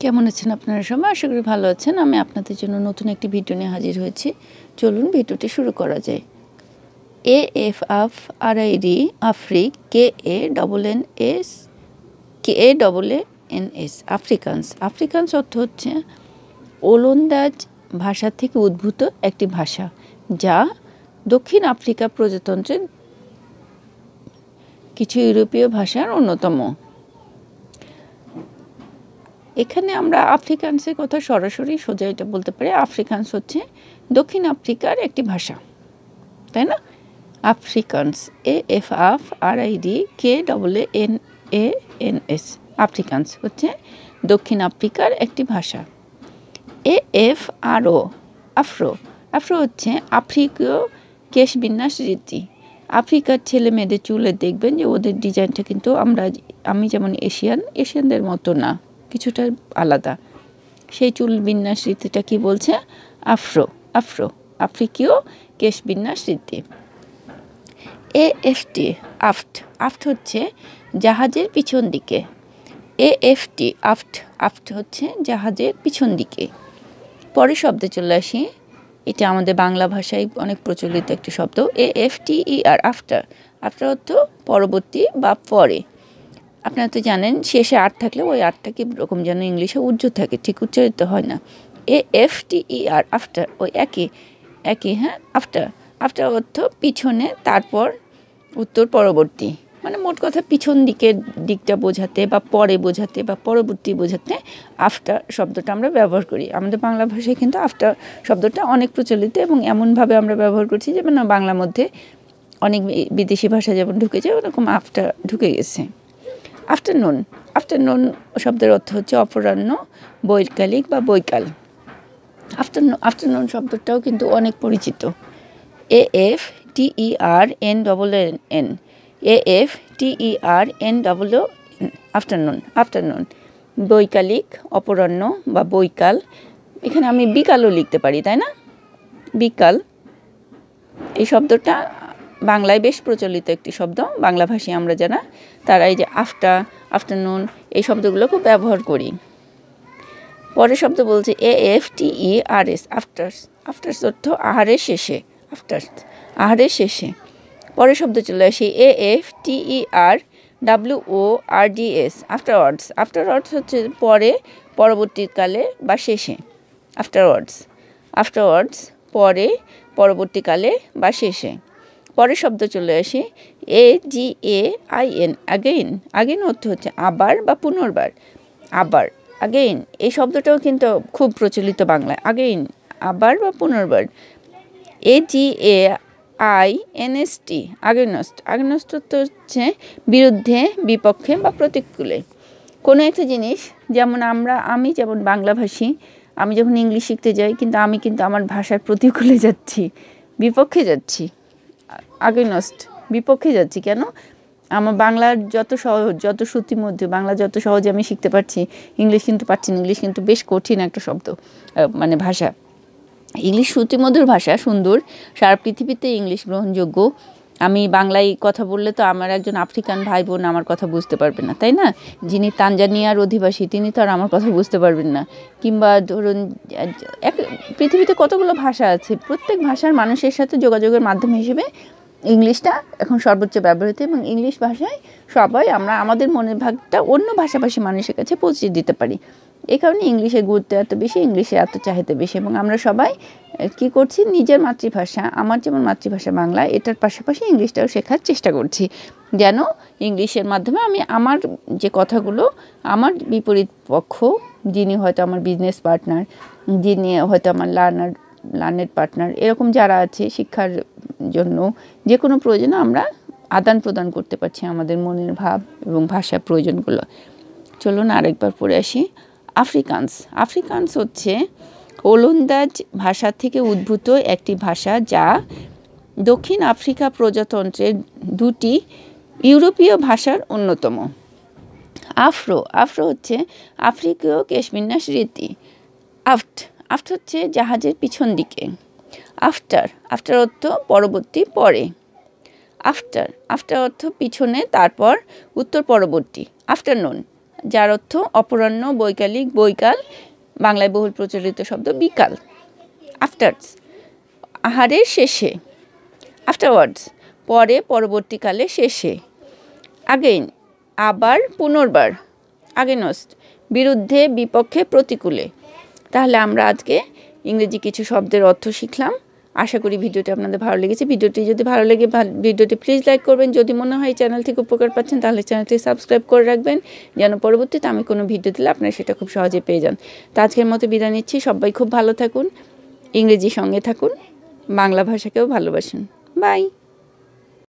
কেমন আছেন আপনারা সবাই? আশা করি ভালো আছেন। আমি আপনাদের জন্য নতুন একটি ভিডিও নিয়ে হাজির হয়েছি। চলুন ভিডিওটি শুরু করা যায়। AFRID আফ্রিক KANNS Africans. আফ্রিকানস অর্থ হচ্ছে ওলন্দাজ ভাষা থেকে উদ্ভূত একটি ভাষা, যা দক্ষিণ আফ্রিকা প্রজাতন্ত্রের কিছু ইউরোপীয় ভাষার অন্যতম। এখানে আমরা আফ্রিকানসের কথা সরাসরি সোজা এটা বলতে পারি, আফ্রিকানস হচ্ছে দক্ষিণ আফ্রিকার একটি ভাষা, তাই না? আফ্রিকানস, AFRID KANNS আফ্রিকানস হচ্ছে দক্ষিণ আফ্রিকার একটি ভাষা। AFRO আফ্রো, আফ্রো হচ্ছে আফ্রিকীয় কেশবিন্যাস রীতি। আফ্রিকার ছেলে মেয়েদের চুলের দেখবেন যে ওদের ডিজাইনটা কিন্তু আমি যেমন এশিয়ানদের মতো না, কিছুটা আলাদা। সেই চুল বিন্যাস রীতিটা কি বলছে? আফ্রো, আফ্রিকীয় কেশবিন্যাস রীতি। AFT আফট হচ্ছে জাহাজের পিছন দিকে। AFT আফট হচ্ছে জাহাজের পিছন দিকে। পরের শব্দে চলে আসি, এটা আমাদের বাংলা ভাষায় অনেক প্রচলিত একটি শব্দ। AFTER আফটার অর্থ পরবর্তী বা পরে। আপনারা তো জানেন শেষে আর থাকলে ওই আরটা কি রকম যেন ইংলিশে উজ্জ্বল থাকে, ঠিক উচ্চারিত হয় না। AFTER আফটার, ওই একই হ্যাঁ। আফটার অর্থ পিছনে, তারপর উত্তর পরবর্তী, মানে মোট কথা পিছন দিকটা বোঝাতে বা পরে বোঝাতে বা পরবর্তী বোঝাতে আফটার শব্দটা আমরা ব্যবহার করি। আমাদের বাংলা ভাষায় কিন্তু আফটার শব্দটা অনেক প্রচলিত এবং এমনভাবে আমরা ব্যবহার করছি যেমন বাংলার মধ্যে অনেক বিদেশি ভাষা যেমন ঢুকেছে ওরকম আফটার ঢুকে গেছে। আফটারনুন শব্দের অর্থ হচ্ছে অপরাহ্ন, বৈকালিক বা বৈকাল। আফটারনুন শব্দটাও কিন্তু অনেক পরিচিত। AFTERNNN আফটারনুন বৈকালিক, অপরাহ্ন বা বৈকাল। এখানে আমি বিকালও লিখতে পারি, তাই না? বিকাল এই শব্দটা বাংলায় বেশ প্রচলিত একটি শব্দ। বাংলাভাষী আমরা যারা, তারা এই যে আফটারনুন এই শব্দগুলো খুব ব্যবহার করি। পরের শব্দ বলছে AFTERS আফটার্স অর্থ আহারের শেষে। আহারের শেষে। পরের শব্দ চলে আসি AFTERWORDS আফটারওয়ার্ডস হচ্ছে পরে, পরবর্তীকালে বা শেষে। আফটারওয়ার্ডস পরে, পরবর্তীকালে বা শেষে। পরের শব্দ চলে আসি AGAIN আগেইন অর্থ হচ্ছে আবার বা পুনর্বার। আগেইন এই শব্দটাও কিন্তু খুব প্রচলিত বাংলায়। আবার বা পুনর্বার। AGAINST আগেনস্ট হচ্ছে বিরুদ্ধে, বিপক্ষে বা প্রতিকূলে। কোনো একটা জিনিস, যেমন আমি যেমন বাংলাভাষী, আমি যখন ইংলিশ শিখতে যাই কিন্তু আমি আমার ভাষার প্রতিকূলে যাচ্ছি, বিপক্ষে যাচ্ছি। বিপক্ষে যাচ্ছি কেন? আমার বাংলার যত সহজ, যত শ্রুতিমধুর, বাংলা যত সহজে আমি শিখতে পারছি, ইংলিশ কিন্তু পারছি না। ইংলিশ কিন্তু বেশ কঠিন একটা শব্দ, মানে ভাষা। ইংলিশ শ্রুতিমধুর ভাষা, সুন্দর, সারা পৃথিবীতে ইংলিশ গ্রহণযোগ্য। আমি বাংলায় কথা বললে তো আমার একজন আফ্রিকান ভাই বোন আমার কথা বুঝতে পারবে না, তাই না? যিনি তানজানিয়ার অধিবাসী তিনি তো আর আমার কথা বুঝতে পারবেন না। কিংবা ধরুন পৃথিবীতে কতগুলো ভাষা আছে, প্রত্যেক ভাষার মানুষের সাথে যোগাযোগের মাধ্যম হিসেবে ইংলিশটা এখন সর্বোচ্চ ব্যবহৃত, এবং ইংলিশ ভাষায় সবাই আমরা আমাদের মনের ভাগটা অন্য ভাষাভাষী মানুষের কাছে পৌঁছে দিতে পারি। এই কারণে ইংলিশের গুরুত্ব এত বেশি, ইংলিশে এত চাহিদা বেশি, এবং আমরা সবাই কি করছি, নিজের মাতৃভাষা, আমার যেমন মাতৃভাষা বাংলা, এটার পাশাপাশি ইংলিশটাও শেখার চেষ্টা করছি, যেন ইংলিশের মাধ্যমে আমি আমার যে কথাগুলো, আমার বিপরীত পক্ষ, যিনি হয়তো আমার বিজনেস পার্টনার, যিনি হয়তো আমার লার্নের পার্টনার, এরকম যারা আছে শিক্ষার জন্য যে কোনো প্রয়োজনে আমরা আদান প্রদান করতে পারছি আমাদের মনের ভাব এবং ভাষার প্রয়োজনগুলো। চলুন আরেকবার পড়ে আসি। আফ্রিকানস হচ্ছে ওলন্দাজ ভাষা থেকে উদ্ভূত একটি ভাষা, যা দক্ষিণ আফ্রিকা প্রজাতন্ত্রের দুটি ইউরোপীয় ভাষার অন্যতম। আফ্রো হচ্ছে আফ্রিকীয় কেশবিন্যাস রীতি। আফট হচ্ছে জাহাজের পিছন দিকে। আফটার অর্থ পরবর্তী, পরে। আফটার অর্থ পিছনে, তারপর উত্তর পরবর্তী। আফটারনুন যার অর্থ অপরাহ্ন, বৈকালিক, বৈকাল, বাংলায় বহুল প্রচলিত শব্দ বিকাল। আফটার্স, আহারের শেষে। আফটারওয়ার্ডস, পরে, পরবর্তীকালে, শেষে। আগেইন, আবার, পুনর্বার। আগেনস্ট, বিরুদ্ধে, বিপক্ষে, প্রতিকূলে। তাহলে আমরা আজকে ইংরেজি কিছু শব্দের অর্থ শিখলাম। আশা করি ভিডিওটি আপনাদের ভালো লেগেছে। ভিডিওটি যদি ভালো লেগে ভিডিওটি প্লিজ লাইক করবেন। যদি মনে হয় চ্যানেল থেকে উপকার পাচ্ছেন তাহলে চ্যানেলটি সাবস্ক্রাইব করে রাখবেন, যেন পরবর্তীতে আমি কোনো ভিডিও দিলে আপনারা সেটা খুব সহজে পেয়ে যান। তো আজকের মতো বিদায় নিচ্ছি। সবাই খুব ভালো থাকুন, ইংরেজি সঙ্গে থাকুন, বাংলা ভাষাকেও ভালোবাসুন। বাই।